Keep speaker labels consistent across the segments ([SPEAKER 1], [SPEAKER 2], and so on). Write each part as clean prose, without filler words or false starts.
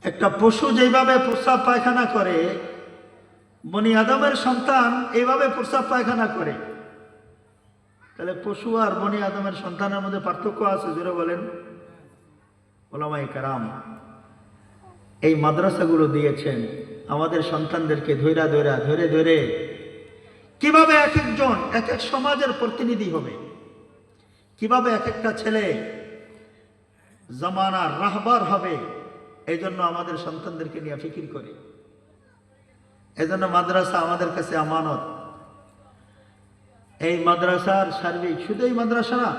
[SPEAKER 1] একটা পশু যেভাবে প্রস্রাব পায়খানা করে, বনি আদমের সন্তান এইভাবে প্রস্রাব পায়খানা করে। তাহলে পশু আর বনি আদমের সন্তানের মধ্যে পার্থক্য আছে? জোরে বলেন। ওলামায়ে কেরাম এই মাদ্রাসাগুলো দিয়েছেন আমাদের সন্তানদেরকে ধরে ধরে কিভাবে এক একজন এক এক সমাজের প্রতিনিধি হবে, কিভাবে এক একটা ছেলে জামানার রাহবার হবে। এই জন্য আমাদের সন্তানদেরকে নিয়ে ফিকির করে। এই জন্য মাদ্রাসা আমাদের কাছে আমানত। এই মাদ্রাসার সার্বিক, শুধু এই মাদ্রাসা না,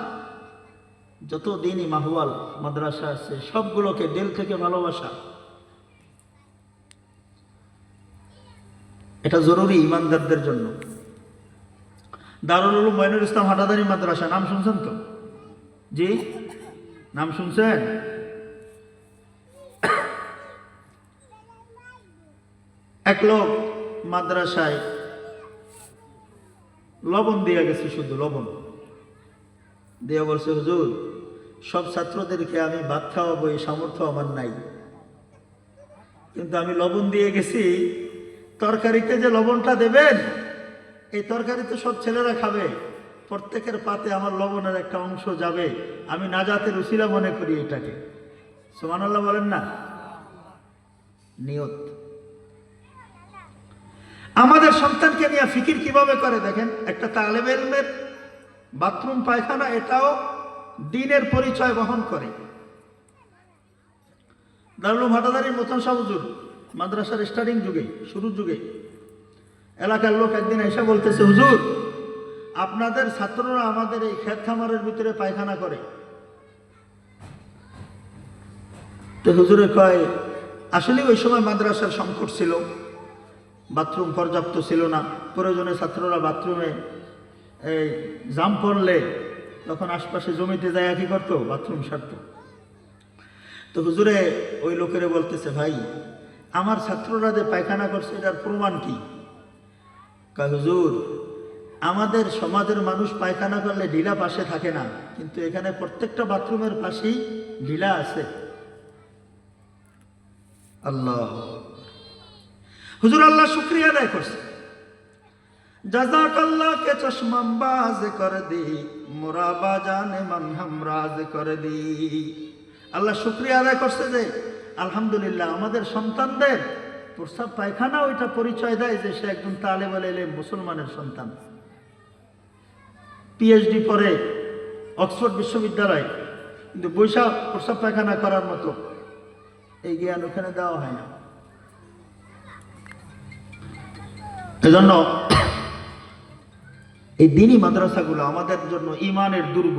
[SPEAKER 1] যত দিনই মাহওয়াল মাদ্রাসা আছে সবগুলোকে দিল থেকে ভালোবাসা। এটা জরুরি ইমানদারদের জন্য। দারুল উলুম মঈনুল ইসলাম হাটাদারি মাদ্রাসা, নাম শুনছেন তো? জি, নাম শুনছেন? এক লোক মাদ্রাসায় লবণ দিয়ে গেছে, শুধু লবণ দিয়ে বলছে, হুজুর সব ছাত্রদেরকে আমি ভাত খাওয়াবো এই সামর্থ্য আমার নাই, কিন্তু আমি লবণ দিয়ে গেছি, তরকারিতে যে লবণটা দেবেন এই তরকারিতে সব ছেলেরা খাবে, প্রত্যেকের পাতে আমার লবণের একটা অংশ যাবে, আমি নাজাতের উসিলা মনে করি এটাকে। সুবহানাল্লাহ বলেন না? নিয়ত। আমাদের সন্তানকে নিয়ে ফিকির কিভাবে করে দেখেন। একটা তালেবে ইলমের বাথরুম পায়খানা, এটাও দ্বীনের পরিচয় বহন করে। দারুল উলুম হাটাদারির মতন শাহ হুজুর মাদ্রাসার স্টার্টিং যুগে, শুরুর যুগে এলাকার লোক একদিন এসে বলতেছে, হুজুর আপনাদের ছাত্ররা আমাদের এই ক্ষেত খামারের ভিতরে পায়খানা করে। তো হুজুরে কয়, আসলে ওই সময় মাদ্রাসার সংকট ছিল, বাথরুম পর্যাপ্ত ছিল না, প্রয়োজনে ছাত্ররা বাথরুমে এই জাম পড়লে তখন আশপাশে জমিতে যায় কি করতো, বাথরুম সারতো। তো হুজুরে ওই লোকেরে বলতেছে, ভাই আমার ছাত্ররা যে পায়খানা করছে এটার প্রমাণ কি? কয়, হুজুর আমাদের সমাজের মানুষ পায়খানা করলে ঢিলা পাশে থাকে না, কিন্তু এখানে প্রত্যেকটা বাথরুমের পাশেই ঢিলা আছে। আল্লাহ, হুজুর আল্লাহ শুকরিয়া আদায় করছে। জাযাকাল্লাহ কে চশমাবাজ কর দি, মুরাবা জানে মান হামরাজ কর দি। আল্লাহ শুকরিয়া আদায় করছে যে আলহামদুলিল্লাহ আমাদের সন্তানদের প্রস্রাব পায়খানা ওইটা পরিচয় দেয় যে সে একজন তালেবুল ইলম মুসলমানের সন্তান। পিএইচডি পড়ে অক্সফোর্ড বিশ্ববিদ্যালয়, কিন্তু বৈশা প্রস্রাব পায়খানা করার মতো এই জ্ঞান ওখানে দেওয়া হয় না। এজন্য এই দ্বীনি মাদ্রাসাগুলো আমাদের জন্য ইমানের দুর্গ।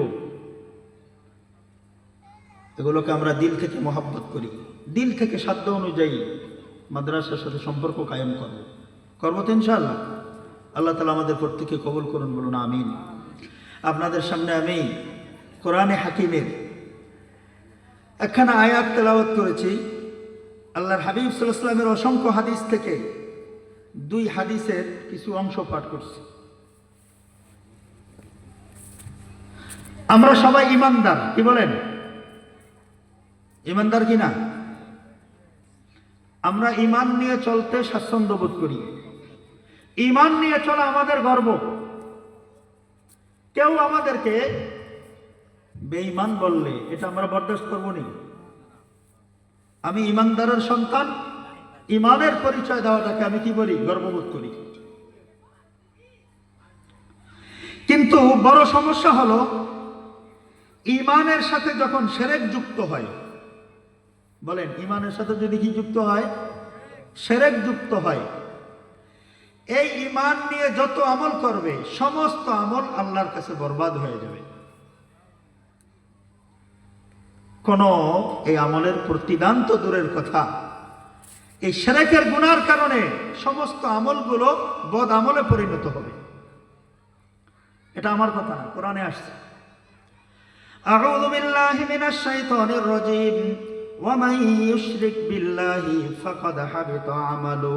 [SPEAKER 1] এগুলোকে আমরা দিল থেকে মহব্বত করি, দিল থেকে সাধ্য অনুযায়ী মাদ্রাসার সাথে সম্পর্ক কায়েম করবো তো ইনশাআল্লাহ। আল্লাহ তাআলা আমাদের প্রত্যেককে কবুল করুন, বলুন আমিন। আপনাদের সামনে আমি কোরআনে হাকিমের একখানা আয়াত তেলাওয়াত করেছি। আল্লাহর হাবিব সাল্লাল্লাহু আলাইহি ওয়াসাল্লামের অসংখ্য হাদিস থেকে 2 হাদিসের কিছু অংশ পাঠ করছি। আমরা সবাই ইমানদার, কি বলেন? ইমানদার কি না? আমরা ইমান নিয়ে চলতে স্বাচ্ছন্দ্য বোধ করি। ইমান নিয়ে চলা আমাদের গর্ব। কেউ আমাদেরকে বেঈমান বললে এটা আমরা বরদাস্ত করব না। আমি ইমানদারের সন্তান, ইমানের পরিচয় দেওয়াটাকে আমি কি বলি? গর্ববোধ করি। কিন্তু বড় সমস্যা হলো ইমানের সাথে যখন শিরক যুক্ত হয়। বলেন, ইমানের সাথে যদি কি যুক্ত হয়? শিরক যুক্ত হয়। এই ইমান নিয়ে যত আমল করবে সমস্ত আমল আল্লাহর কাছে বরবাদ হয়ে যাবে। কোন এই আমলের প্রতিদান তো দূরের কথা, এই শিরকের গুনার কারণে সমস্ত আমলগুলো বদ আমলে পরিণত হবে। এটা আমার কথা না, কোরআনে আসছে। আউযু বিল্লাহি মিনাশ শাইতানির রাজীম। ওয়া মান ইউশরিক বিল্লাহি ফাকাদ হাবিতা আমালু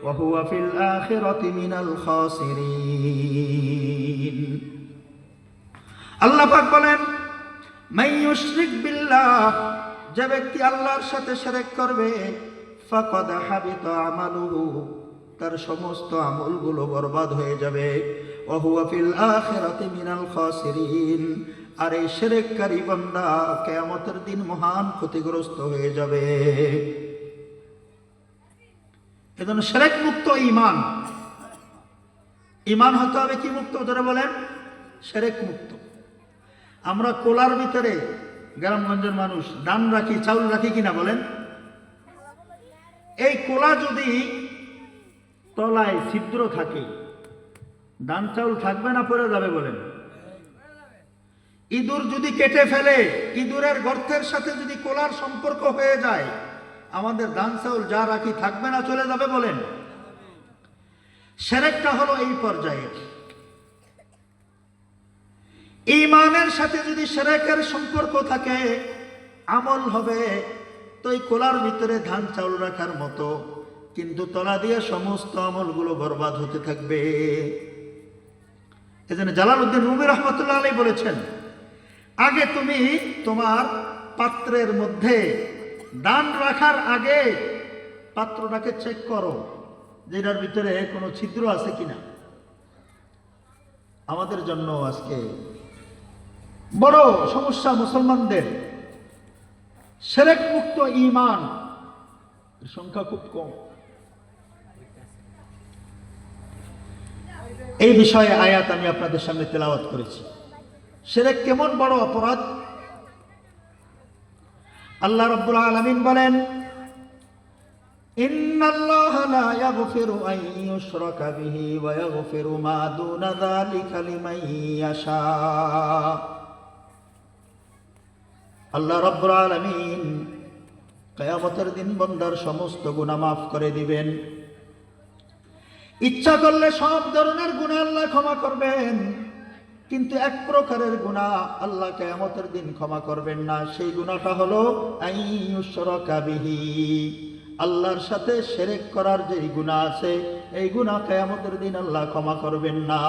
[SPEAKER 1] ওয়া হুয়া ফিল আখিরাতি মিনাল খাসিরিন। আল্লাহ পাক বলেন, মান ইউশরিক বিল্লাহ, যে ব্যক্তি আল্লাহর সাথে শিরক করবে ফাকাদ হাবিতা আমালুহু, তার সমস্ত আমলগুলো বরবাদ হয়ে যাবে। ওয়া হুয়া ফিল আখিরাতি মিনাল খাসিরিন, আর এই শিরককারী বান্দা কিয়ামতের দিন মহান ক্ষতিগ্রস্ত হয়ে যাবে। এজন্য শিরক মুক্ত ঈমান, ঈমান হতে হবে কি মুক্ত? ধরে বলেন, শিরক মুক্ত। আমরা কোলার ভিতরে গ্রামগঞ্জের মানুষ ধান রাখি, চাউল রাখি কিনা বলেন? এই কোলা যদি তলায় ছিদ্র থাকে, ধান চাউল থাকবে না, পড়ে যাবে বলেন? ইঁদুর যদি কেটে ফেলে, ইঁদুরের গর্তের সাথে যদি কোলার সম্পর্ক হয়ে যায়, আমাদের ধান চাউল যা রাখি থাকবে না, চলে যাবে বলেন? শিরকটা হলো এই পর্যায়ে। ঈমানের সাথে যদি শিরকের সম্পর্ক থাকে, আমল হবে তো এই কোলার ভিতরে ধান চাউল রাখার মতো, কিন্তু তলা দিয়ে সমস্ত আমলগুলো বরবাদ হতে থাকবে। এজন্য জালালউদ্দিন রুমি রহমতুল্লাহ আলাইহি বলেছেন, আগে তুমি তোমার পাত্রের মধ্যে ধান রাখার আগে পাত্রটাকে চেক করো, যেটার ভিতরে কোনো ছিদ্র আছে কিনা। আমাদের জন্য আজকে বড় সমস্যা মুসলমানদের, শিরক মুক্ত ঈমান সংখ্যা খুব কম। এই বিষয়ে আয়াত আমি আপনাদের সামনে তেলাওয়াত করেছি। শিরক কেমন বড় অপরাধ? আল্লাহ রাব্বুল আলামিন বলেন, ইন্নাল্লাহা লা ইয়াগফিরু আন ইউশরাকা বিহি ওয়া ইয়াগফিরু মা দুনা যালিকা লিমান ইয়াশা। আল্লাহ রাব্বুল আলামিন কিয়ামতের দিন বান্দার সমস্ত গুনাহ মাফ করে দিবেন। ইচ্ছা করলে সব ধরনের গুনাহ আল্লাহ ক্ষমা করবেন, কিন্তু এক প্রকারের গুনাহ আল্লাহ কিয়ামতের দিন ক্ষমা করবেন না। সেই গুনাহটা হলো আইয়ুশরাকা বিহি, আল্লাহর সাথে শিরক করার যে গুনাহ আছে, এই গুনাহ কিয়ামতের দিন আল্লাহ ক্ষমা করবেন না।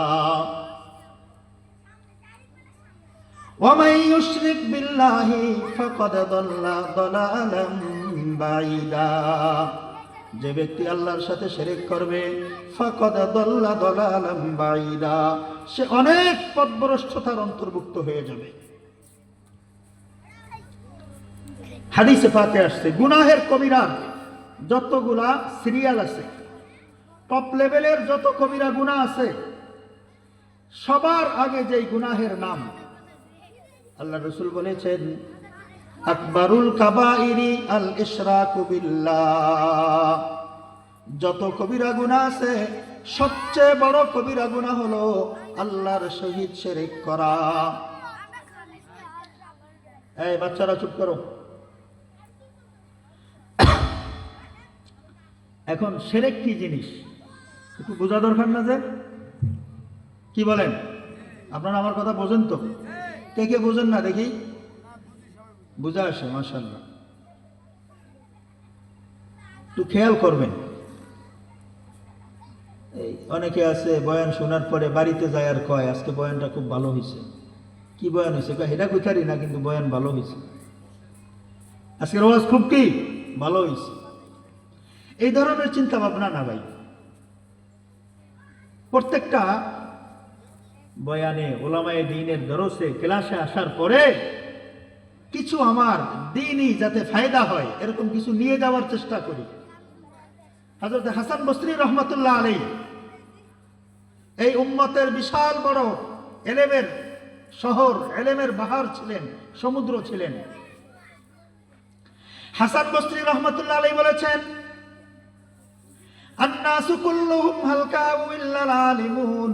[SPEAKER 1] ওয়া মান ইউশরিক বিল্লাহি ফাকাদ দাল্লা দালালাম বাঈদা, যে ব্যক্তি আল্লাহর সাথে শিরক করবে ফাকাদ দাল্লা দালালাম বাঈদা, সে অনেক পথভ্রষ্টতার অন্তর্ভুক্ত হয়ে যাবে। হাদিসে পাকে আসছে, গুনাহের কবিরার যতগুলা সিরিয়াল আছে, টপ লেভেলের যত কবিরা গুনাহ আছে, সবার আগে যেই গুনাহের নাম আল্লাহ রাসূল বলেছেন, আকবারুল কাবাইরি আল ইশরাকু বিল্লাহ, যত কবিরা গুনাহ আছে সবচেয়ে বড় কবিরা গুনাহ হলো আল্লাহর সহিত শিরক করা। এই বাচ্চারা চুপ করো। এখন শিরক কি জিনিস একটু বোঝা দরকার না? যে কি বলেন আপনারা? আমার কথা বোঝেন তো? কে কে বোঝেন না দেখি? বুঝা আসে, মাশাআল্লাহ। একটু খেয়াল করবেন। এই অনেকে আছে বয়ান শোনার পরে বাড়িতে যায় আর কয় আজকে বয়ানটা খুব ভালো হয়েছে। কি বয়ান হয়েছে? এটা কোথারই না, কিন্তু বয়ান ভালো হয়েছে, আজকের ওয়াজ খুব কি ভালো হয়েছে। এই ধরনের চিন্তা ভাবনা না ভাই। প্রত্যেকটা বয়ানে, ওলামায়ে দ্বীনের দরসে, ক্লাসে আসার পরে কিছু আমার দ্বীনই যাতে ফায়দা হয় এরকম কিছু নিয়ে যাওয়ার চেষ্টা করি। হযরত হাসান বসরি রহমাতুল্লাহ আলাইহি এই উম্মতের বিশাল বড় এলেমের শহর, এলেমের বাহার ছিলেন, সমুদ্র ছিলেন। হাসান বসরি রহমাতুল্লাহ আলাইহি বলেছেন, আন-নাসু কুল্লুহুম হালকা ইল্লাল আলিমুন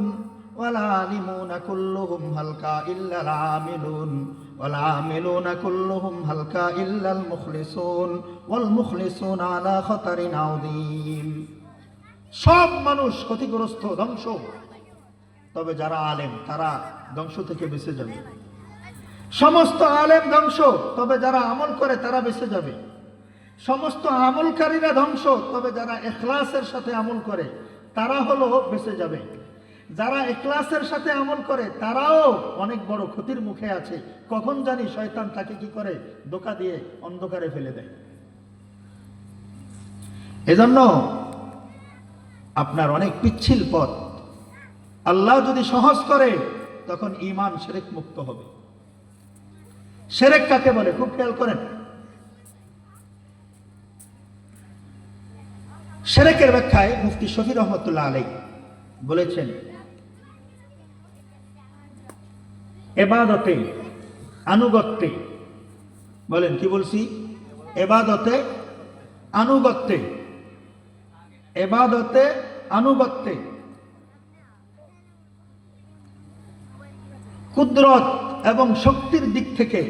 [SPEAKER 1] ওয়াল আলিমুনা কুল্লুহুম হালকা ইল্লাল আমিলুন ওয়াল আমিলুনা কুল্লুহুম হালকা ইল্লাল মুখলিসুন ওয়াল মুখলিসুনা আলা খাতারিন আযীম। সব মানুষ ক্ষতিগ্রস্ত, ধ্বংস, তবে যারা আলেম তারা ধ্বংস থেকে বেঁচে যাবে। সমস্ত আলেম ধ্বংস, তবে যারা আমল করে তারা বেঁচে যাবে। সমস্ত আমলকারীরা ধ্বংস, তবে যারা ইখলাসের সাথে আমল করে তারা হলো বেঁচে যাবে। যারা ইখলাসের সাথে আমল করে তারাও অনেক বড় ক্ষতির মুখে আছে। কখন জানি শয়তান তাকে কি করে, ধোঁকা দিয়ে অন্ধকারে ফেলে দেয়। এজন্য আপনার অনেক পিচ্ছিল পথ আল্লাহ যদি সহজ করে, তখন ঈমান শিরক মুক্ত হবে। শিরক কাকে বলে খুব খেয়াল করেন। শিরকের ব্যাখ্যায় মুফতি শফি রহমতুল্লাহ আলাইহি বলেছেন, ইবাদতে আনুগত্যে, বলেন কি বলছি, ইবাদতে আনুগত্যে, ইবাদতে আনুগত্যে কুদরত এবং শক্তির দিক থেকে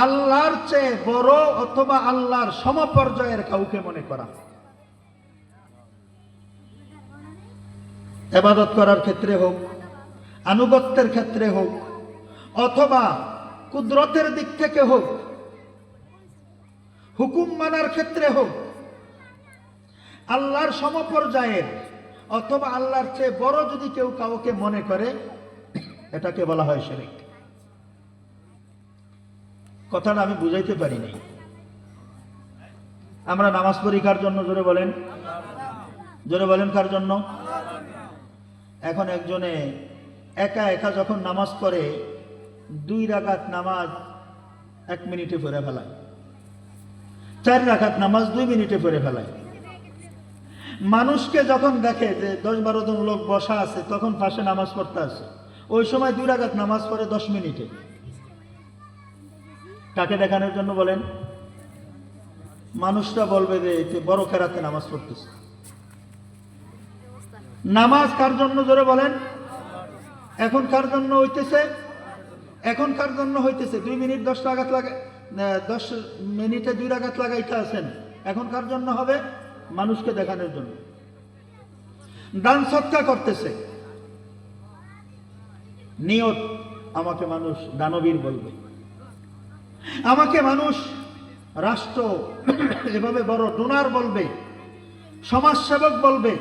[SPEAKER 1] আল্লাহর চেয়ে বড় অথবা আল্লাহর সমপর্যায়ের কাউকে মনে করা। ইবাদত করার ক্ষেত্রে হোক, আনুগত্যের ক্ষেত্রে হোক, অথবা কুদরতের দিক থেকে হোক, হুকুম মানার ক্ষেত্রে হোক, আল্লাহর সমপর্যায়ের অথবা আল্লাহর চেয়ে বড় যদি কেউ কাউকে মনে করে, এটাকে বলা হয় শিরক। কথাটা আমি বুঝাইতে পারি নাই। আমরা নামাজ পড়ি কার জন্য? জোরে বলেন, জোরে বলেন, কার জন্য? এখন একজনে একা একা যখন নামাজ পড়ে, 2 রাকাত নামাজ 1 মিনিটে পড়ে ফেলায়, 4 রাকাত নামাজ 2 মিনিটে পড়ে ফেলায়। মানুষকে যখন দেখে যে 10-12 জন লোক বসা আছে, তখন পাশে নামাজ পড়তে আসে, ওই সময় 2 রাকাত নামাজ পড়ে 10 মিনিটে। কাকে দেখানোর জন্য বলেন? মানুষটা বলবে যে এতে বড় কেরাতে নামাজ পড়তেছে। নামাজ কার জন্য? জোরে বলেন। এখন কার জন্য হইতেছে? এখন কার জন্য হইতেছে? 2 মিনিট 10 রাকাত লাগে, 10 মিনিটে 2 রাকাত লাগাইতে আছেন, এখন কার জন্য হবে? মানুষকে দেখানোর জন্য। দান সৎকার করতেছে, নিয়ত আমাকে মানুষ দানবীর বলবে, আমাকে মানুষ রাষ্ট্র এভাবে বড় ডোনার বলবে, সমাজসেবক বলবে।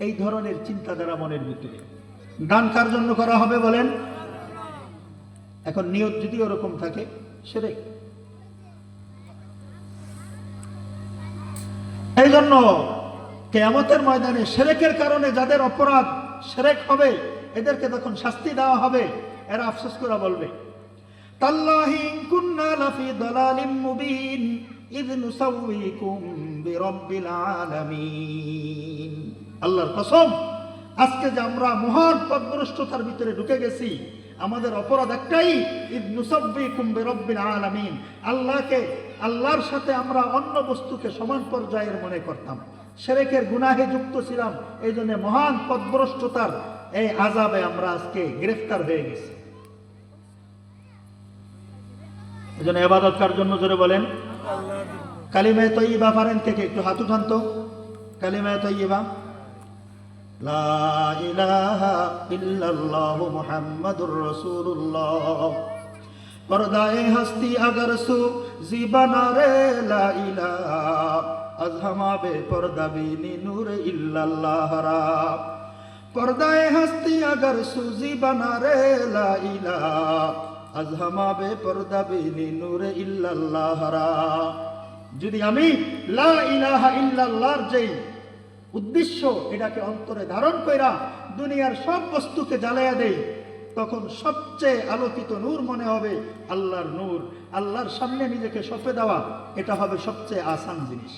[SPEAKER 1] এই ধরনের চিন্তাধারা মনের ভিতরে। দান কার জন্য করা হবে বলেন? এখন নিয়ত যদি ওরকম থাকে, শিরক। এই জন্য কিয়ামতের ময়দানে শিরকের কারণে যাদের অপরাধ শিরক হবে, এদেরকে তখন শাস্তি দেওয়া হবে, এরা আফসোস করে বলবে, তাল্লাহি ইন কুন্না লাফি দালালিম মুবিন ইয নুসাউইকুম বিরাব্বিল আলামিন। আল্লাহর কসম, আজকে যে আমরা মহান পথভ্রষ্টতার ভিতরে ঢুকে গেছি, আমাদের অপরাধ একটাই, ইয নুসাউইকুম বিরাব্বিল আলামিন। আল্লাহকে, আল্লাহর সাথে আমরা অন্য বস্তুকে সমান পর্যায়ের মনে করতাম, শিরকের গুনাহে যুক্ত ছিলাম। এই জন্য মহান পথভ্রষ্টতার এই আযাবে আমরা আজকে গ্রেফতার হয়ে গেছি। এই জন্য ইবাদত কার জন্য? জোরে বলেন। কালিমায়ে তাইয়্যিবা পারেন থেকে একটু হাত উঠান তো। কালিমায়ে তাইয়্যিবা, লা ইলাহা ইল্লাল্লাহু মুহাম্মাদুর রাসূলুল্লাহ। पर्दाए हस्ती अगर सु जीबना रे ला इलाहा अज़हमा बे पर्दा बीनी नूर इल्लल्लाह रा। पर्दाए हस्ती अगर सु जीबना रे ला इलाहा अज़हमा बे पर्दा बीनी नूर इल्लल्लाह रा। যদি আমি লা ইলাহা ইল্লাল্লাহর যেই উদ্দেশ্য এটাকে অন্তরে ধারণ কইরা দুনিয়ার সব বস্তুকে জ্বালাইয়া দেই, তখন সবচেয়ে আলোকিত নূর মনে হবে আল্লাহর নূর। আল্লাহর সামনে নিজেকে সঁপে দেওয়া, এটা হবে সবচেয়ে আসান জিনিস।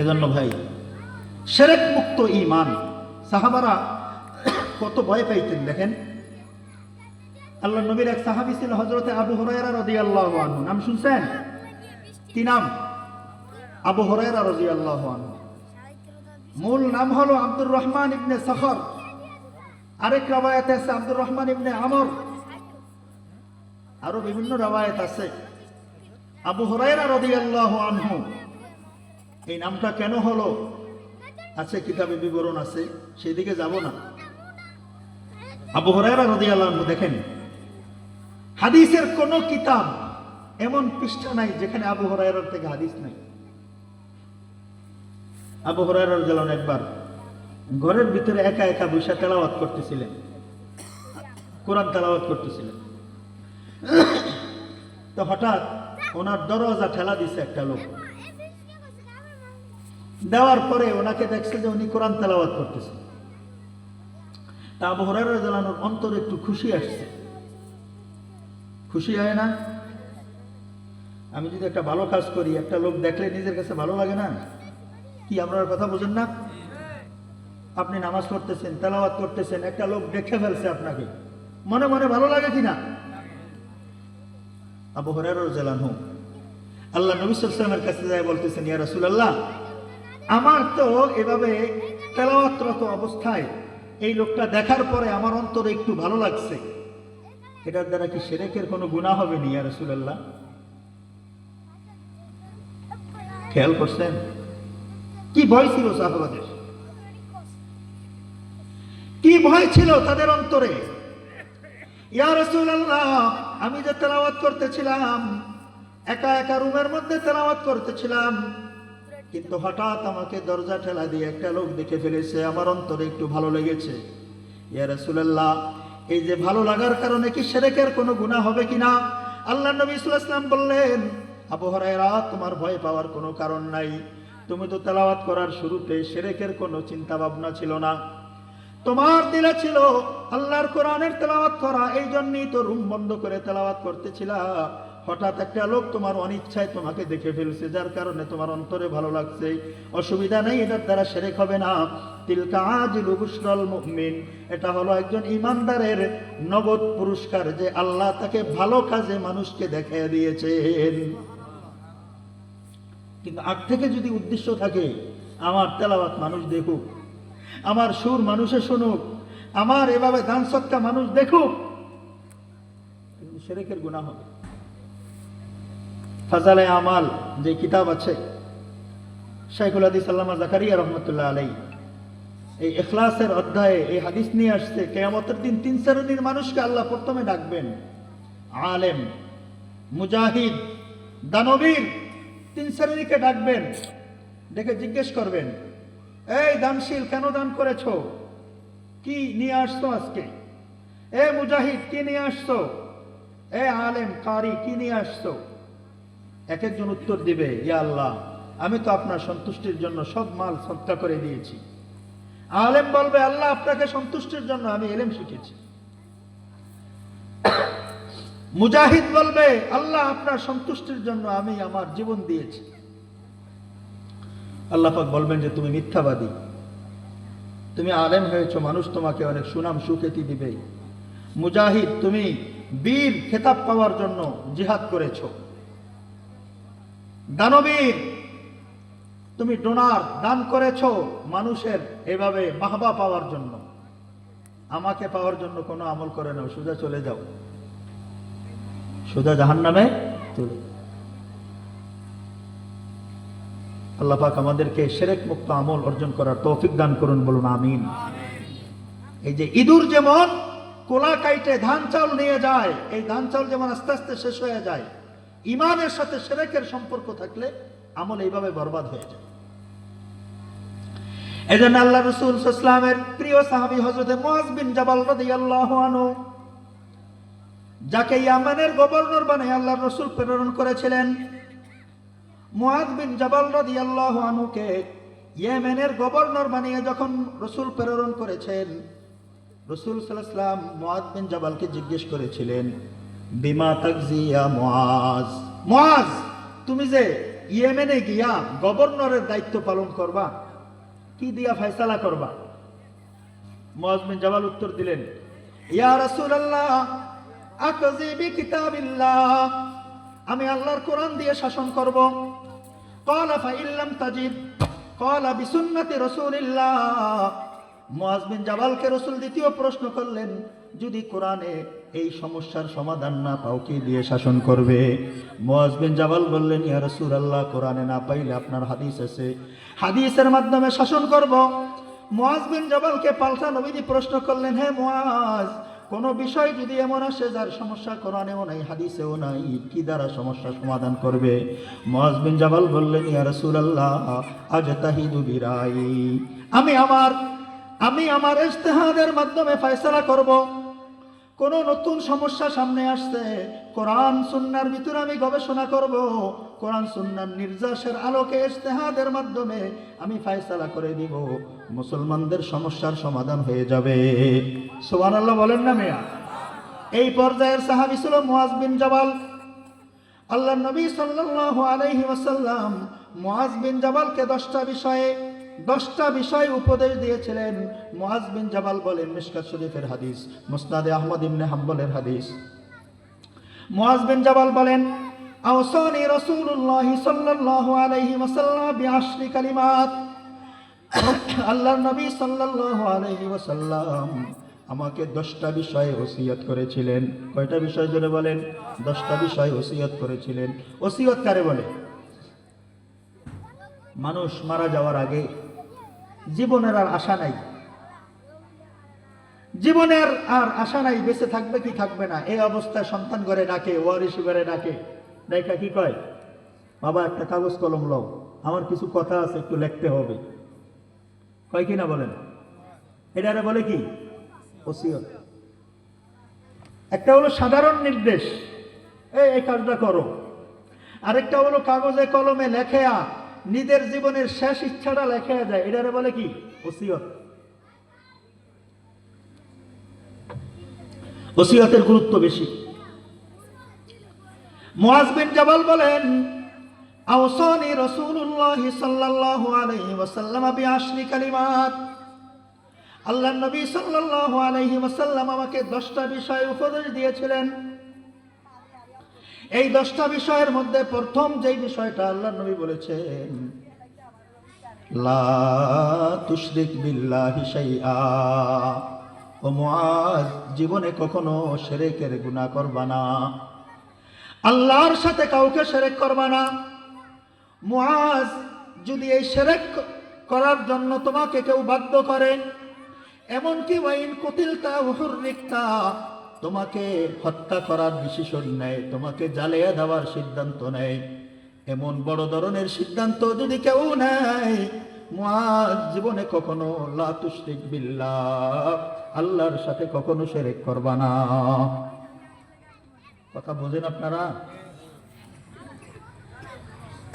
[SPEAKER 1] এজন্য ভাই, শিরক মুক্ত ঈমান। সাহাবারা কত ভয় পাইতেন দেখেন। আল্লাহর নবীর এক সাহাবী ছিল হযরতে আবু হুরায়রা রাদিয়াল্লাহু আনহু। নাম শুনছেন? কি নাম? আবু হুরায়রা রাদিয়াল্লাহু আনহু। মূল নাম হলো আব্দুর রহমান ইবনে সখর। আরেক রাওয়ায়াত আছে আব্দুর রহমান ইবনে আমর, আরো বিভিন্ন রাওয়ায়াত আছে। আবু হুরায়রা রাদিয়াল্লাহু আনহু এই নামটা কেন হলো আছে কিতাবে বিবরণ আছে, সেদিকে যাব না। আবু হুরায়রা রাদিয়াল্লাহু আনহু দেখেন, হাদিসের কোন কিতাব এমন পৃষ্ঠা নাই যেখানে আবু হুরায়রার থেকে হাদিস নাই। আবু হুরায়রা রাদিয়াল্লাহু আনহু একবার ঘরের ভিতরে একা একা বসে তেলাওয়াত করতেছিলেন, কোরআন তেলাওয়াত করতেছিলেন। তো হঠাৎ ওনার দরজা ঠেলা দিছে একটা লোক। দেওয়ার পরে ওনাকে দেখছে যে উনি কোরআন তেলাওয়াত করতেছেন। তা আবু হুরায়রা রাদিয়াল্লাহু আনহুর অন্তরে একটু খুশি আসছে। খুশি হয় না? আমি যদি একটা ভালো কাজ করি, একটা লোক দেখলে নিজের কাছে ভালো লাগে না? কি আপনার কথা বোঝেন না? আপনি নামাজ পড়তেছেন, তেলাওয়াত করতেছেন, একটা লোক দেখে ফেলছে আপনাকে, মনে মনে ভালো লাগে কিনা? আবু হুরায়রা রাদিয়াল্লাহু আনহু আল্লাহ নবী সাল্লাল্লাহু আলাইহি ওয়াসাল্লামের কাছে যায় বলতেছেন, ইয়া রাসূলুল্লাহ, আমার তো এভাবে তেলাওয়াতরত অবস্থায় এই লোকটা দেখার পরে আমার অন্তরে একটু ভালো লাগছে, এটার দ্বারা কি শিরকের কোনো গুনাহ হবে না ইয়া রাসূলুল্লাহ? খেয়াল করছেন কি ভয় ছিল সাহাবাদের, কি ভয় ছিল তাদের অন্তরে। ইয়া রাসূলুল্লাহ, আমি যে তেলাওয়াত করতেছিলাম, একা একা রুমের মধ্যে তেলাওয়াত করতেছিলাম, কিন্তু হঠাৎ আমাকে দরজা ঠেলা দিয়ে একটা লোক দেখে ফেলেছে, আমার অন্তরে একটু ভালো লেগেছে। ইয়া রাসূলুল্লাহ, এই যে ভালো লাগার কারণে কি শিরকের কোনো গুনাহ হবে কিনা? আল্লাহ নবী সাল্লাল্লাহু আলাইহি ওয়াসাল্লাম বললেন, আবু হুরায়রা, তোমার ভয় পাওয়ার কোনো কারণ নাই। তুমি তো তেলাওয়াত করার শুরুতে শিরকের কোনো চিন্তা ভাবনা ছিল না, তোমার দিলে ছিল আল্লাহর কোরআনের তেলাওয়াত করা, এই জন্যই তো রুম বন্ধ করে তেলাওয়াত করতেছিলা। হঠাৎ একটা লোক তোমার অনিচ্ছায় তোমাকে দেখে ফেলছে, যার কারণে তোমার অন্তরে ভালো লাগছে, অসুবিধা নেই, এটার দ্বারা শিরক হবে না। তিলকা আজিলু বুশরাল মুমিন, এটা হলো একজন ইমানদারের নগদ পুরস্কার, যে আল্লাহ তাকে ভালো কাজে মানুষকে দেখিয়ে দিয়েছেন। কিন্তু আগ থেকে যদি উদ্দেশ্য থাকে আমার তেলাওয়াত মানুষ দেখুক, আমার সুর মানুষে শুনুক, আমার এভাবে দান সদকা মানুষ দেখুক, কিন্তু শিরকের গুনাহ হবে। ফাজালে আমাল যে কিতাব আছে, শাইখুল হাদিস আল্লামা জাকারিয়া রাহমাতুল্লাহ আলাইহি এই ইখলাসের অধ্যায়ে এই হাদিস নিয়ে আসছে, কিয়ামতের দিন তিন শ্রেণীর মানুষকে আল্লাহ প্রথমে ডাকবেন, আলেম, মুজাহিদ, দানবীর, তিন শ্রেণীকে ডাকবেন। ডেকে জিজ্ঞেস করবেন, এই দানশীল, কেন দান করেছো? কি নিয়ে আসছো আজকে? এ মুজাহিদ, কি নিয়ে আসছো? এ আলেম কারি, কি নিয়ে আসছো? এক একজন উত্তর দিবে, ইয়া আল্লাহ, আমি তো আপনার সন্তুষ্টির জন্য সব মাল সদকা করে দিয়েছি। আলেম বলবে, আল্লাহ, আপনাকে সন্তুষ্টির জন্য আমি ইলম শিখেছি। মুজাহিদ বলবে, আল্লাহ, আপনার সন্তুষ্টির জন্য আমি আমার জীবন দিয়েছি। আল্লাহ পাক বলবেন যে তুমি মিথ্যাবাদী, তুমি আলেম হয়েছো, মানুষ তোমাকে অনেক সুনাম সুখ্যাতি দিবে। মুজাহিদ, তুমি বীর খেতাব পাওয়ার জন্য জিহাদ করেছো। দানবীর, তুমি ডোনার দান করেছো মানুষের এভাবে বাহবা পাওয়ার জন্য। আমাকে পাওয়ার জন্য কোনো আমল করে নাও, সোজা চলে যাও, সোজা জাহান্নামে চলে। আল্লাহ পাক আমাদেরকে শিরক মুক্ত আমল অর্জন করার তৌফিক দান করুন, বলুন আমিন। এই যে ইঁদুর যেমন কোলা কাইটে ধান চাউল নিয়ে যায়, এই ধান চাউল যেমন আস্তে আস্তে শেষ হয়ে যায়, ইমানের সাথে শিরকের সম্পর্ক থাকলে আমল এইভাবে বরবাদ হয়ে যায়। এজন্য আল্লাহ রাসূল সাল্লাল্লাহু আলাইহি ওয়াসাল্লামের প্রিয় সাহাবী হযরত মুআয বিন জাবাল রাদিয়াল্লাহু আনহু, যাকে ইয়ামানের গভর্নর বানিয়ে আল্লাহর রাসূল প্রেরণ করেছিলেন, মুআয বিন জাবাল রাদিয়াল্লাহু আনহুকে ইয়েমেনের গভর্নর বানিয়ে যখন রাসূল প্রেরণ করেছেন, রাসূল সাল্লাল্লাহু আলাইহি ওয়াসাল্লাম মুআয বিন জাবালকে জিজ্ঞেস করেছিলেন, বিমা তাকজি ইয়া মুআয, মুআয, তুমি যে ইয়েমেনে গিয়া গভর্নরের দায়িত্ব পালন করবা, কি দিয়া ফয়সালা করবা? মুআয বিন জাবাল উত্তর দিলেন, ইয়া রাসূলুল্লাহ, আকজি বিকিতাবিল্লাহ, আমি আল্লাহর কোরআন দিয়ে শাসন করব। ক্বালা ফা ইল্লাম তাজিদ ক্বালা বিসুন্নতি রাসূলিল্লাহ। মুআয বিন জাবালকে রাসূল দ্বিতীয় প্রশ্ন করলেন, যদি কোরআনে এই সমস্যার সমাধান না পাও, কি দিয়ে শাসন করবে? মুআয বিন জাবাল বললেন, ইয়া রাসূলুল্লাহ, কোরআনে না পাইলে আপনার হাদিস আছে, হাদিসের মাধ্যমে শাসন করব। মুআয বিন জাবালকে পাল্টা নবীজি প্রশ্ন করলেন, হে মুআয, কোনো বিষয় যদি এমন আসে যার সমস্যা কোরআনেও নাই হাদিসেও নাই, কি দ্বারা সমস্যা সমাধান করবে? মুআজ বিন জাবাল বললেন, ইয়া রাসূলুল্লাহ আজতাহিদু বিরাই, আমি আমার ইজতিহাদের মাধ্যমে ফয়সালা করব। কোন নতুন সমস্যা সামনে আসছে, কোরআন সুন্নাহর ভিতরে আমি গবেষণা করব, কোরআন সুন্নাহর নির্যাসের আলোকে ইজতিহাদের মাধ্যমে আমি ফয়সালা করে দিব, মুসলমানদের সমস্যার সমাধান হয়ে যাবে। সুবহানাল্লাহ বলেন না মিয়া? এই পর্যায়ের সাহাবী ছিল মুআজ বিন জাবাল। আল্লাহর নবী সাল্লাল্লাহু আলাইহি ওয়াসাল্লাম মুআজ বিন জাবালকে 10টা বিষয় উপদেশ দিয়েছিলেন। মুআজ বিন জাবাল বলেন, মিশকাত শরীফের হাদিস, মুসনাদে আহমদ ইবনে হাম্বলের হাদিস, মুআজ বিন জাবাল বলেন, আওসানি রাসূলুল্লাহ সাল্লাল্লাহু আলাইহি ওয়াসাল্লাম বিআশরি কালিমাত। আল্লাহর নবী সাল্লাল্লাহু আলাইহি ওয়াসাল্লাম আমাকে 10টা বিষয়ে ওসিয়ত করেছিলেন। কয়টা বিষয় জন্য বলেন? 10টা বিষয় ওসিয়ত করেছিলেন। ওসিয়ত কারে বলে? মানুষ মারা যাওয়ার আগে জীবনের আর আশা নাই, জীবনের আর আশা নাই, বেঁচে থাকবে কি থাকবে না, এই অবস্থায় সন্তান ঘরে ডাকে, ওয়ারিশ ঘরে ডাকে, ডাইকা কি কয়, বাবা একটা কাগজ কলম লও, আমার কিছু কথা আছে একটু লিখতে হবে, কয় কি না বলেন? এটারে বলে কি? ওসিয়ত। একটা হলো সাধারণ নির্দেশ, এই কাজটা করো, আরেকটা হলো কাগজে কলমে লেখা নিজের জীবনের শেষ ইচ্ছাটা লেখা যায়, এটারে বলে কি? ওসিয়ত। ওসিয়তের গুরুত্ব বেশি। মুআজ বিন জাবাল বলেন, আওসানি রাসূলুল্লাহ সাল্লাল্লাহু আলাইহি ওয়াসাল্লাম বিআশরি কালিমাত। আল্লাহর নবী সাল্লাল্লাহু আলাইহি ওয়াসাল্লাম আমাকে 10টা বিষয় উপদেশ দিয়েছিলেন। এই 10টা বিষয়ের মধ্যে প্রথম যেই বিষয়টা আল্লাহর নবী বলেছেন, লা তুশরিক বিল্লাহি শাইআ। ও মুআজ, জীবনে কখনো শিরকের গুনাহ করবা না, আল্লাহর সাথে কাউকে শিরক করবা না। মুআজ, যদি এই শিরক করার জন্য তোমাকে কেউ বাধ্য করে, এমনকি ওয়াইন কুতিলতা ওহুররিকতা, তোমাকে হত্যা করার ডিসিশন নেয়, তোমাকে জ্বালিয়ে দেওয়ার সিদ্ধান্ত নেয়, এমন বড় ধরনের সিদ্ধান্ত যদি কেউ নেয়, মুআজ জীবনে কখনো লা তুশরিক বিল্লাহ, আল্লাহর সাথে কখনো শিরক করবা না। কথা বোঝেন আপনারা?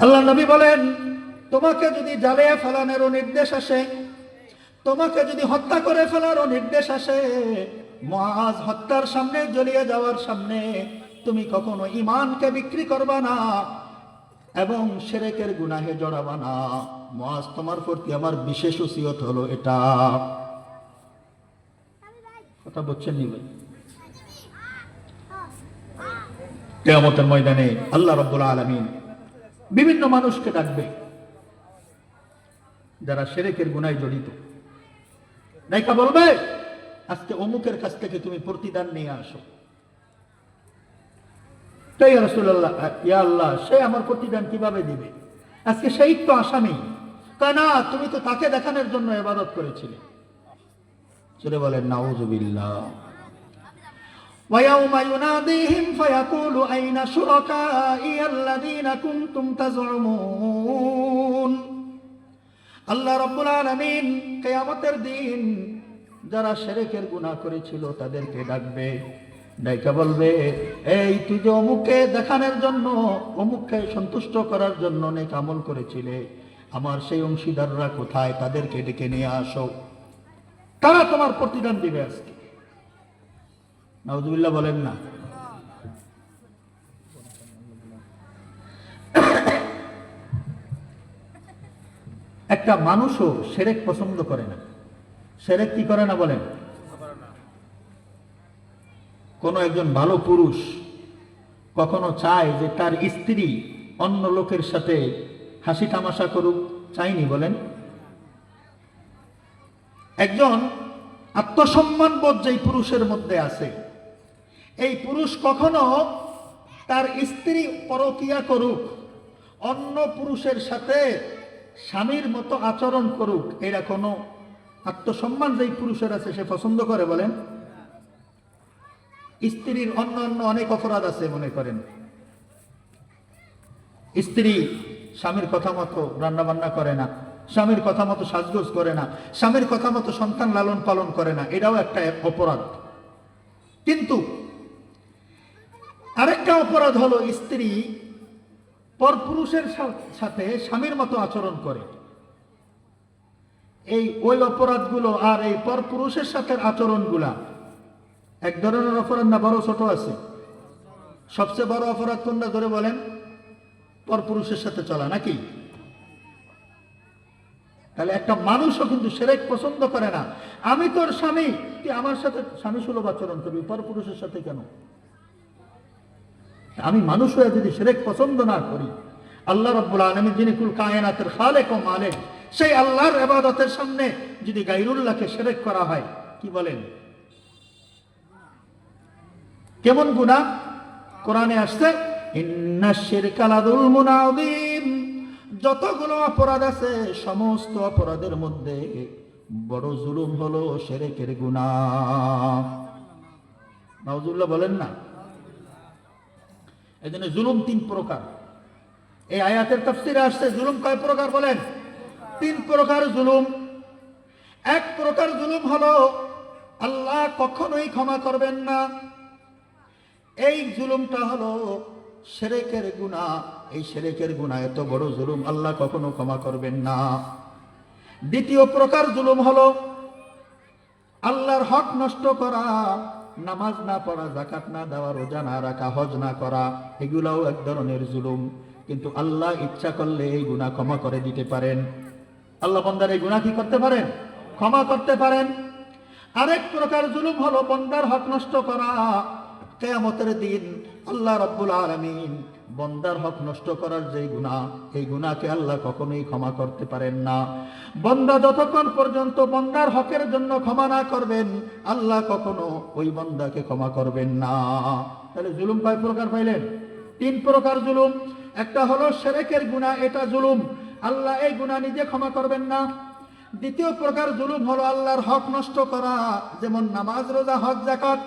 [SPEAKER 1] আল্লাহ নবী বলেন, তোমাকে যদি জ্বালিয়ে ফেলানোরও নির্দেশ আসে, তোমাকে যদি হত্যা করে ফেলারও নির্দেশ আসে, মুআজ হত্যার সামনে, জ্বলিয়ে যাওয়ার সামনে তুমি কখনো ঈমানকে বিক্রি করবা না এবং শিরকের গুনাহে জড়াবা না। মুআজ, তোমার প্রতি আমার বিশেষ ওসিয়ত হলো এটা। কথা বলছেন নি ভাই? কিয়ামতের ময়দানে আল্লাহ রাব্বুল আলামিন বিভিন্ন মানুষকে ডাকবে যারা শিরকের গুনাহে জড়িত। নাইকা বলবে, আজকে অমুকের কাছ থেকে তুমি প্রতিদান নিয়ে আসো। তাই রাসূলুল্লাহ, ইয়া আল্লাহ, সে আমার প্রতিদান কিভাবে দিবে? আজকে সেই তো আসামি। না, তুমি তো তাকে দেখানোর জন্য ইবাদত করেছিলে। চলে বলেন নাউযুবিল্লাহ। ওয়া ইয়াউমা ইউনাদিহিম ফায়াকুলু আইনা শুরাকাই আল্লাযীনা কুনতুম তাযউমুন। আল্লাহ রাব্বুল আলামিন কিয়ামতের দিন যারা শিরকের গুনাহ করেছিল তাদেরকে ডাকবে, ডাইকা বলবে, এই তুই যে অমুককে দেখানোর জন্য, অমুককে সন্তুষ্ট করার জন্য নেক আমল করেছিলে, আমার সেই অংশীদাররা কোথায়? তাদেরকে ডেকে নিয়ে আসো, তারা তোমার প্রতিদান দিবে আজকে। নাউযুবিল্লাহ বলেন না? একটা মানুষও শিরক পছন্দ করে না। শিরক কি করে না বলেন? কোন একজন ভালো পুরুষ কখনো চায় যে তার স্ত্রী অন্য লোকের সাথে হাসি তামাশা করুক? চাইনি বলেন? একজন আত্মসম্মান বোধ যেই পুরুষের মধ্যে আছে, এই পুরুষ কখনো তার স্ত্রী পরকীয়া করুক, অন্য পুরুষের সাথে স্বামীর মতো আচরণ করুক, এরা কোনো আত্মসম্মান যেই পুরুষের আছে সে পছন্দ করে বলেন? স্ত্রীর অন্য অন্য অনেক অপরাধ আছে। মনে করেন স্ত্রী স্বামীর কথা মতো রান্না বান্না করে না, স্বামীর কথা মতো সাজগোজ করে না, স্বামীর কথা মতো সন্তান লালন পালন করে না, এটাও একটা অপরাধ। কিন্তু আরেকটা অপরাধ হলো স্ত্রী পরপুরুষের সাথে স্বামীর মতো আচরণ করে। ওই অপরাধগুলো আর এই পরপুরুষের সাথে আচরণগুলা এক ধরনের অপরাধ না বড় ছোট আছে? সবচেয়ে বড় অপরাধ কোনটা ধরে বলেন? পরপুরুষের সাথে চলা, নাকি? তাহলে একটা মানুষও কিন্তু শিরক পছন্দ করে না। আমি তোর স্বামী, তুই আমার সাথে স্বামী সুলভ আচরণ করবি, পরপুরুষের সাথে কেন? আমি মানুষ হয়ে যদি শিরক পছন্দ না করি, আল্লাহ রাব্বুল আলামিন যিনি কুল কায়নাতের খালেক ও মালিক, সেই আল্লাহর ইবাদতের সামনে যদি গায়রুল্লাহকে শিরক করা হয়, কি বলেন কেমন গুনাহ? কোরআনে আসছে ইন্নাশ শিরকা লাযুলমুন আযীম, যতগুলো অপরাধ আছে সমস্ত অপরাধের মধ্যে বড় জুলুম হলো শিরকের গুনাহ। নাউজুবিল্লাহ বলেন না? এজন্য জুলুম 3 প্রকার। এই আয়াতের তাফসীরে আসছে জুলুম কয় প্রকার বলেন? 3 প্রকার জুলুম। এক প্রকার জুলুম হলো আল্লাহ কখনোই ক্ষমা করবেন না, এই জুলুমটা হলো শিরকের গুনাহ। এই শিরকের গুনাহ এত বড় জুলুম, আল্লাহ কখনো ক্ষমা করবেন না। দ্বিতীয় প্রকার জুলুম হলো আল্লাহর হক নষ্ট করা, নামাজ না পড়া, যাকাত না দেওয়া, রোজা না রাখা, হজ না করা, এগুলাও এক ধরনের জুলুম। কিন্তু আল্লাহ ইচ্ছা করলে এই গুনাহ ক্ষমা করে দিতে পারেন। আল্লাহ বান্দার এই গুনাহ কি করতে পারেন? ক্ষমা করতে পারেন। আরেক প্রকার জুলুম হলো বান্দার হক নষ্ট করা। কিয়ামতের দিন আল্লাহ রাব্বুল আলামিন বান্দার হক নষ্ট করার যে গুনাহ, এই গুনাহকে আল্লাহ কখনোই ক্ষমা করতে পারেন না। বান্দা যতক্ষণ পর্যন্ত বান্দার হকের জন্য ক্ষমা না করবেন, আল্লাহ কখনো ওই বান্দাকে ক্ষমা করবেন না। তাহলে জুলুম কয় প্রকার পাইলেন? 3 প্রকার জুলুম। একটা হলো শিরকের গুনাহ, এটা জুলুম, আল্লাহ এই গুনাহ নিজে ক্ষমা করবেন না। দ্বিতীয় প্রকার জুলুম হলো আল্লাহর হক নষ্ট করা, যেমন নামাজ, রোজা, হজ, যাকাত,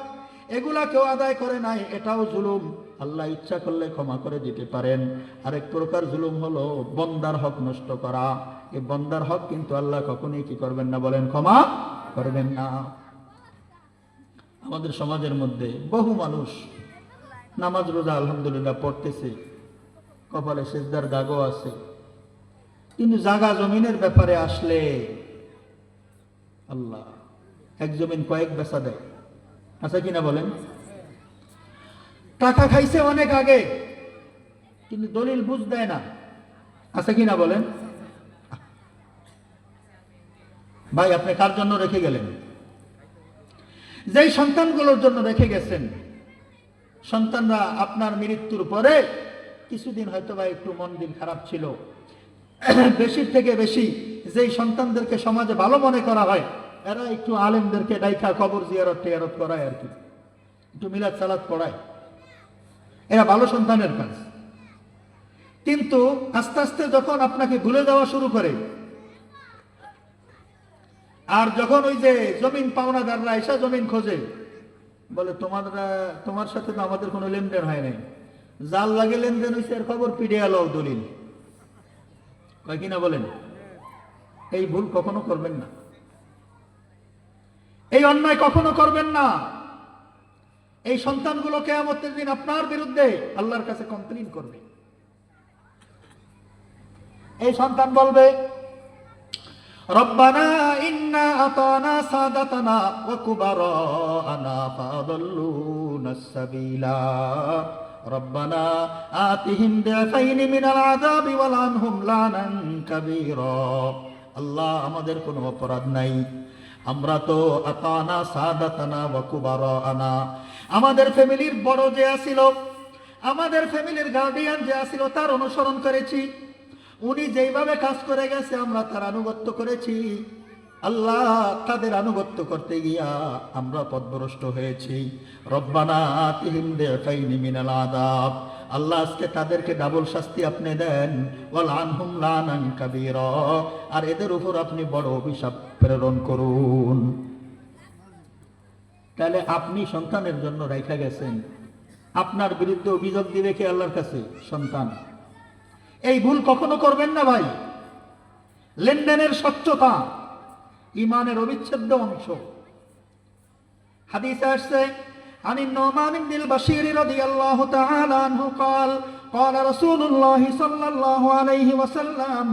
[SPEAKER 1] এগুলা কেউ আদায় করে নাই, এটাও জুলুম, আল্লাহ ইচ্ছা করলে ক্ষমা করে দিতে পারেন। আরেক প্রকার জুলুম হলো বান্দার হক নষ্ট করা। এই বান্দার হক কিন্তু আল্লাহ কখনোই কি করবেন না বলেন? ক্ষমা করবেন না। আমাদের সমাজের মধ্যে বহু মানুষ নামাজ রোজা আলহামদুলিল্লাহ পড়তেছে, কপালে সিজদার দাগও আছে, কিন্তু জায়গা জমিনের ব্যাপারে আসলে আল্লাহ এক জমিন কয়েক বেচা দেয়, আচ্ছা কিনা বলেন? টাকা খাইছে অনেক আগে, কিন্তু দলিল বুঝ দেয় না, আচ্ছা কিনা বলেন? ভাই আপনি কার জন্য রেখে গেলেন? যেই সন্তানগুলোর জন্য রেখে গেছেন, সন্তানরা আপনার মৃত্যুর পরে কিছুদিন হয়তো বা একটু মন দিন খারাপ ছিল, বেশির থেকে বেশি যেই সন্তানদেরকে সমাজে ভালো মনে করা হয়, এরা একটু আলেমদেরকে ডাইকা কবর জিয়ারত টিয়ারত করায়, আর কি একটু মিলাদ সালাত পড়ায়, এরা ভালো সন্তানের কাজ। কিন্তু আস্তে আস্তে যখন আপনাকে ভুলে যাওয়া শুরু করে, আর যখন ওই যে জমিন পাওনাদাররা এসে জমিন খোঁজে, বলে তোমার সাথে তো আমাদের কোনো লেনদেন হয় নাই, জাল লাগে লেনদেন হয়েছে, এর খবর পিডিয়া লও দলিল, কয় কিনা বলেন? এই ভুল কখনো করবেন না, এই অন্যায় কখনো করবেন না। এই সন্তানগুলো কিয়ামতের দিন আপনার বিরুদ্ধে আল্লাহর কাছে কমপ্লেইন করবে। এই সন্তান বলবে, রব্বানা ইন্না আতানা সাদাতানা ওয়া কুবারানা ফাদাল্লুনা সাবিলা রব্বানা আতিহিম দিফাইনি মিনাল আযাবি ওয়াল আনহুম লানান কাবীরা। আল্লাহ আমাদের কোনো অপরাধ নাই, আমরা তো আতানা সাদাতানা ওয়া কুবারানা, আমাদের ফ্যামিলির বড় যে আছিল, আমাদের ফ্যামিলির গার্ডিয়ান যে আছিল, তার অনুসরণ করেছি, উনি যেইভাবে কাজ করে গেছে আমরা তার আনুগত্য করেছি। আল্লাহ তাদের আনুগত্য করতে গিয়া আমরা পথভ্রষ্ট হয়েছি। রব্বানা আতিহিম দিফাইনি মিনাল আযাব, আল্লাহ আজকে তাদেরকে ডাবল শাস্তি আপনি দেন, ওয়াল আনহুম লানান কাবীরা, আর এদের উপর আপনি বড় অভিশাপ প্রেরণ করুন। তাহলে আপনি সন্তানের জন্য রাইখা গেছেন, আপনার বিরুদ্ধে অভিযোগ দিবে কে আল্লাহর কাছে? সন্তান। এই ভুল কখনো করবেন না ভাই। লেনদেনের স্বচ্ছতা ইমানের অবিচ্ছেদ্য অংশ। হাদিসে আসছে عن النعمان بن البشير رضي الله تعالى عنه قال قال رسول الله صلى الله عليه وسلم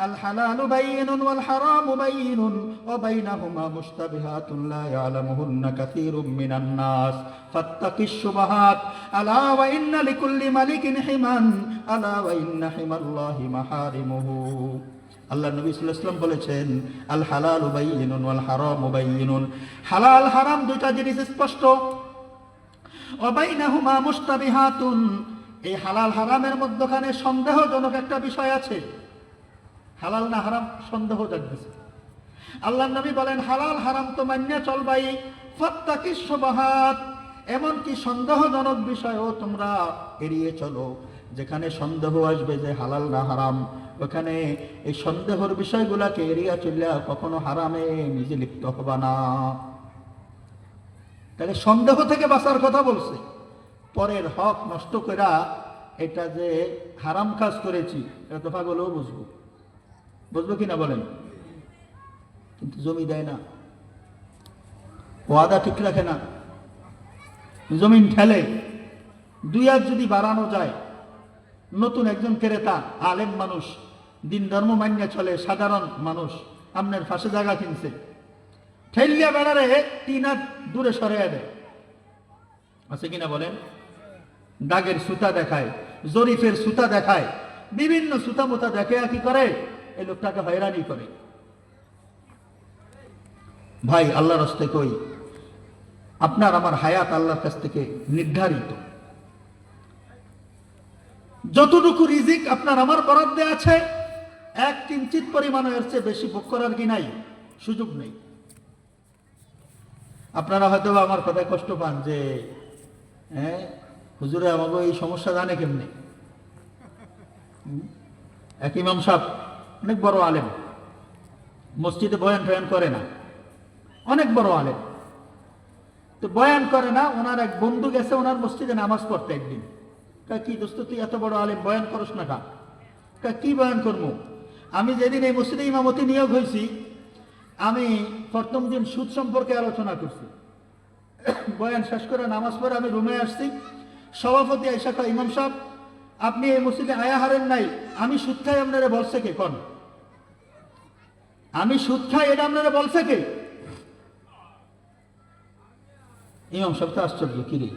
[SPEAKER 1] الحلال بين والحرام بين وبينهما مشتبهات لا يعلمهن كثير من الناس فاتق الشبهات ألا وإن لكل ملك حما ألا وإن حمى الله محارمه আল্লাহ নবী সাল্লাল্লাহু আলাইহি ওয়াসাল্লাম বলেছেন আল হালালু বাইয়িনুন ওয়াল হারামু বাইয়িনুন, হালাল হারাম দুইটা জিনিস স্পষ্ট। ওয়া বাইনাহুমা মুশতাবিহাতুন, এই হালাল হারামের মধ্যখানে সন্দেহজনক একটা বিষয় আছে। হালাল না হারাম সন্দেহ জাগতেছে। আল্লাহ নবী বলেন হালাল হারাম তো মান্য চলবাই, ফাত্তাকিস শুবহাত, এমন কি সন্দেহজনক বিষয়ও তোমরা এড়িয়ে চলো। যেখানে সন্দেহ আসবে যে হালাল না হারাম, ওখানে এই সন্দেহের বিষয়গুলাকে এড়িয়ে চললে কখনো হারামে নিজে লিপ্ত হবা না। তাহলে সন্দেহ থেকে বাঁচার কথা বলছে। পরের হক নষ্ট করা এটা যে হারাম কাজ করেছি এটা তো পাগলেও বুঝবো, বুঝবো কিনা বলেন? কিন্তু জমি দেয় না, ওয়াদা ঠিক রাখে না, জমিন ঠেলে। দুই হাত যদি বাড়ানো যায়, নতুন একজন ক্রেতা আলেম মানুষ, দিন ধর্ম মান্য চলে, সাধারণ মানুষ আপনার ফাঁসে জায়গা কিনছে, ঠেলিয়া বেড়ারে 3 হাত দূরে সরে দেয়, আছে কিনা বলেন? দাগের সুতা দেখায়, জরিফের সুতা দেখায়, বিভিন্ন সুতা মোতা দেখে কি করে, এই লোকটাকে হয়রানি করে। ভাই আল্লাহর রাস্তায় কই, আপনার আমার হায়াত আল্লাহর কাছ থেকে নির্ধারিত। যতটুকু রিজিক আপনার আমার বরাদ্দে আছে, 1 কিঞ্চিত পরিমাণও এর চেয়ে বেশি ভোগ করার কি নাই, সুযোগ নেই। আপনারা হয়তো আমার কথায় কষ্ট পান যে হুজুরে আমাকে এই সমস্যা জানে কেমনে। এক ইমাম সাহেব অনেক বড় আলেম, মসজিদে বয়ান টয়ান করে না, অনেক বড় আলেম, তো বয়ান করে না। ওনার এক বন্ধু গেছে ওনার মসজিদে নামাজ পড়তে একদিন। কি দোস্ত তুই এত বড় আলেম বয়ান করস না কা? কি বয়ান করবো? আমি যেদিন এই মসজিদে ইমামতি নিয়োগ হয়েছি, আমি প্রথম দিন সুদ সম্পর্কে আলোচনা করছি। বয়ান শেষ করে নামাজ পড়ে আমি রুমে আসছি, সভাপতি আইসা কয়, ইমাম সাহেব আপনি এই মসজিদে আয়া হারেন নাই, আমি সুদ খাই আপনারা বলছে কে? কোন আমি সুদ খাই এটা আপনারা বলছে কে? ইমাম সাহেব তো আশ্চর্য, কি রে,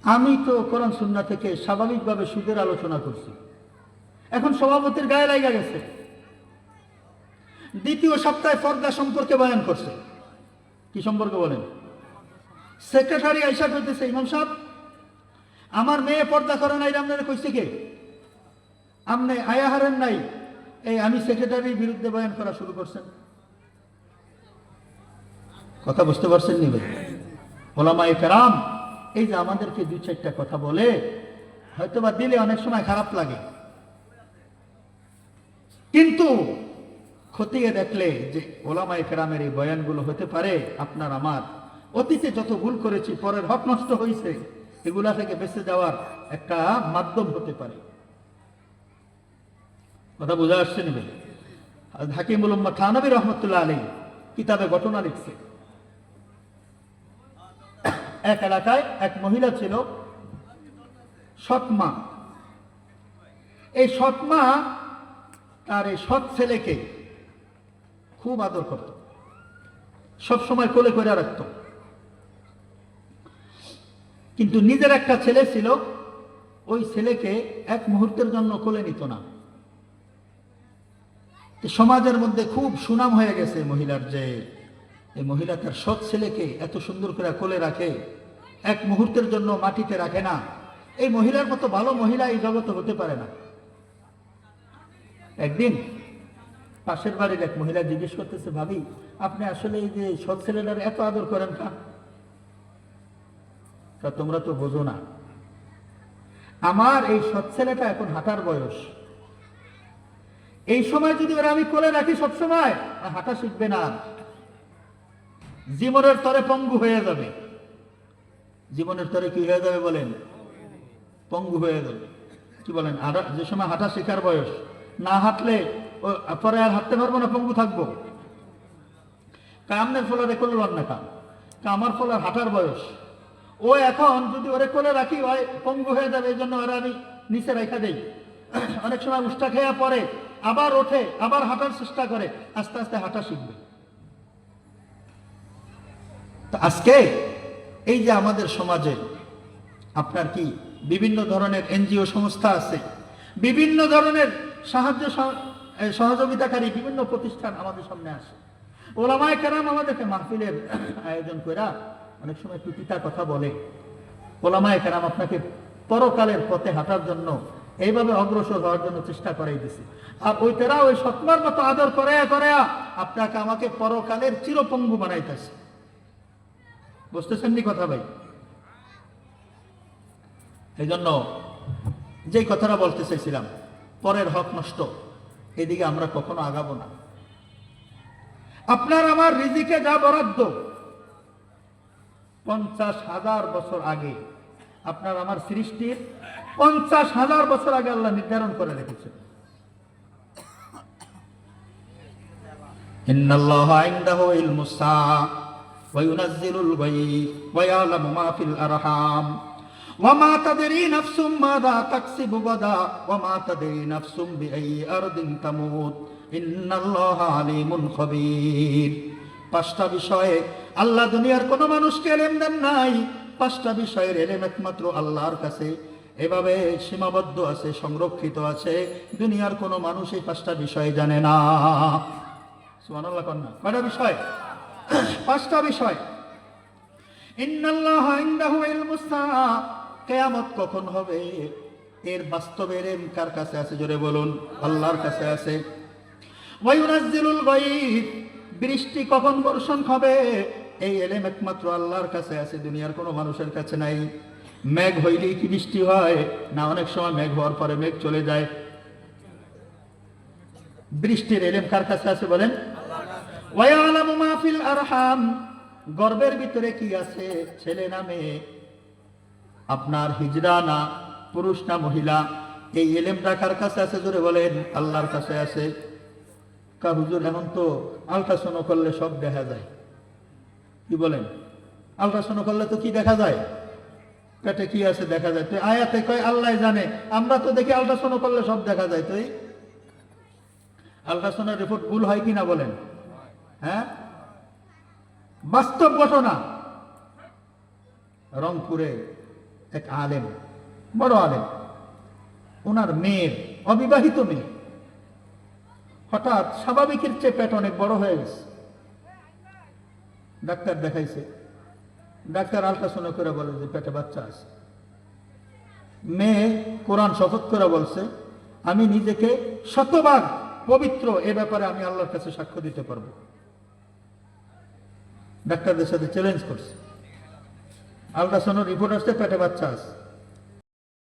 [SPEAKER 1] আমি তো কোরআন সুন্নাহ থেকে স্বাভাবিকভাবে সুদের আলোচনা করছি, এখন সভাপতির গায়ে লাগা গেছে। দ্বিতীয় সপ্তাহে পর্দা সম্পর্কে বয়ান করছে। কি সম্পর্কে বলেন? সেক্রেটারি আইসা করতেছে, ইমাম সাহেব আমার মেয়ে পর্দা করে নাই, আপনারা কইছে কে? আপনি আয়া হারেন নাই, এই আমি সেক্রেটারির বিরুদ্ধে বয়ান করা শুরু করছেন। কথা বুঝতে পারছেন নি ভাই? ওলামায়ে কেরাম এই যে আমাদেরকে 2-4টা কথা বলে, হয়তোবা দিলে অনেক সময় খারাপ লাগে, কিন্তু খতিয়ে দেখলে যে ওলামায়ে কেরামের এই বয়ানগুলো হতে পারে আপনার আমার অতীতে যত ভুল করেছি, পরের হক নষ্ট হয়েছে, এগুলা থেকে বেঁচে যাওয়ার একটা মাধ্যম হতে পারে। কথা বোঝা আসছে নি ভাই? হাকিমুল উম্মাহ থানবী রহমতুল্লাহ আলাইহি কিতাবে ঘটনা লিখছে। এক এলাকায় এক মহিলা ছিল, সৎমা। এই সৎমা তার এই সৎ ছেলেকে খুব আদর করত, সবসময় কোলে করে রাখত। কিন্তু নিজের একটা ছেলে ছিল, ওই ছেলেকে এক মুহূর্তের জন্য কোলে নিত না। সমাজের মধ্যে খুব সুনাম হয়ে গেছে মহিলার, যে এই মহিলা তার সৎ ছেলেকে এত সুন্দর করে কোলে রাখে, এক মুহূর্তের জন্য মাটিতে রাখে না। এই মহিলার মতো ভালো মহিলা এই জগতে হতে পারে না। একদিন পাশের বাড়ির এক মহিলা জিজ্ঞেস করতেছে, ভাবি আপনি আসলে এই যে সৎ ছেলেটার এত আদর করেন কেন? তোমরা তো বোঝো না, আমার এই সৎ ছেলেটা এখন হাঁটার বয়স, এই সময় যদি ওরা আমি কোলে রাখি সবসময়, হাঁটা শিখবে না। জীবনের তরে পঙ্গু হয়ে যাবে। জীবনের তরে কি হয়ে যাবে বলেন? পঙ্গু হয়ে যাবে। কি বলেন? যে সময় হাঁটা শেখার বয়স, না হাঁটলে পরে আর হাঁটতে পারবো না, পঙ্গু থাকবো। কামনের ফলারে করলাম না কাম, আমার ফলার হাঁটার বয়স। ও এখন যদি ওরে কোলে রাখি হয় পঙ্গু হয়ে যাবে, এই জন্য ওরা আমি নিচে রেখা দেই। অনেক সময় উষ্টা খেয়া পরে আবার ওঠে, আবার হাঁটার চেষ্টা করে, আস্তে আস্তে হাঁটা শিখবে। তো আজকে এই যে আমাদের সমাজে আপনার কি বিভিন্ন ধরনের এনজিও সংস্থা আছে, বিভিন্ন ধরনের সহযোগিতাকারী বিভিন্ন প্রতিষ্ঠান আমাদের সামনে আসে। ওলামায়ে কেরাম আমাদেরকে মাহফিলের আয়োজন করে অনেক সময় একটু পিতা কথা বলে। ওলামায়ে কেরাম আপনাকে পরকালের পথে হাঁটার জন্য এইভাবে অগ্রসর হওয়ার জন্য চেষ্টা করাই দিছে। আর ওইটারা ওই সৎমার মতো আদর করে আপনাকে আমাকে পরকালের চিরপঙ্গু বানাইতেছে। বুঝতেছেন নি কথা ভাই? এই জন্য যে কথাটা বলতে চাইছিলাম, পরের হক নষ্ট, এদিকে আমরা কখনো আগাবো না। আপনার আমার রিজিকে যা বরাদ্দ 50,000 বছর আগে, আপনার আমার সৃষ্টির 50,000 বছর আগে আল্লাহ নির্ধারণ করে রেখেছেন। ইন্নাল্লাহা ইনদাহু ইলমুস সাআ ওয়া ইউনাজ্জিলুল গায়ব ওয়া ইয়ালামু মা ফিল আরহাম ওয়া মা তাদরি নাফসুম মাযা তাকসিবু গাদা ওয়া মা তাদরি নাফসুম বিআইয়ি আরদিন তামুত ইন্নাল্লাহা আলিমুন খাবীর। 5টা বিষয়ে আল্লাহ দুনিয়ার কোনো মানুষকে ইলম দেন নাই। 5টা বিষয়ের ইলম একমাত্র আল্লাহর কাছে এভাবে সীমাবদ্ধ আছে, সংরক্ষিত আছে। দুনিয়ার কোনো মানুষ এই 5টা বিষয় জানে না। সুবহানাল্লাহ কন্যা। কয়টা বিষয়? 5টা বিষয়। ইন্নাল্লাহা ইনদাহু ইলমুস সাআ, কিয়ামত কখন হবে এর বাস্তবের ইলম কার কাছে আছে? জোরে বলুন, আল্লাহর কাছে আছে। ওয়া ইউনাজ্জিলুল গায়ব, বৃষ্টি কখন বর্ষণ হবে এই ইলম একমাত্র আল্লাহর কাছে আছে, দুনিয়ার কোনো মানুষের কাছে নাই। মেঘ হইলেই কি বৃষ্টি হয় না? অনেক সময় মেঘ হওয়ার পরে মেঘ চলে যায়। বৃষ্টির ইলম কার কাছে আছে বলেন? ওয়া ইয়ালামু মা ফিল আরহাম, গর্ভের ভিতরে কি আছে, ছেলে না মেয়ে, আপনার হিজড়া না পুরুষ না মহিলা, এই ইলমটা কার কাছে আছে? জোরে বলেন, আল্লাহর কাছে আছে। কা হুজুর এখন তো আল্ট্রাসাউন্ড করলে সব দেখা যায়। কি বলেন? আল্ট্রাসাউন্ড করলে তো কি দেখা যায়? পেটে কি আছে দেখা যায়। তো আয়াতে কয় আল্লাহ জানে, আমরা তো দেখি আল্ট্রাসাউন্ড করলে সব দেখা যায়। তো আল্ট্রাসাউন্ডের রিপোর্ট ভুল হয় কিনা বলেন? হ্যাঁ, বাস্তব ঘটনা। রংপুরে এক আলেম, বড় আলেম, ওনার মেয়ের, অবিবাহিত মেয়ে, হঠাৎ স্বাভাবিকের চেয়ে পেট অনেক বড় হয়ে গেছে। ডাক্তার দেখাইছে, ডাক্তার আল্ট্রাসাউন্ড করে বলে যে পেটে বাচ্চা আছে। মেয়ে কোরআন শপথ করে বলছে, আমি নিজেকে শতভাগ পবিত্র, এ ব্যাপারে আমি আল্লাহর কাছে সাক্ষ্য দিতে পারবো। ডাক্তারদের সাথে চ্যালেঞ্জ করছে। আল্ট্রাসাউন্ড রিপোর্ট আসছে পেটে বাচ্চা আছে।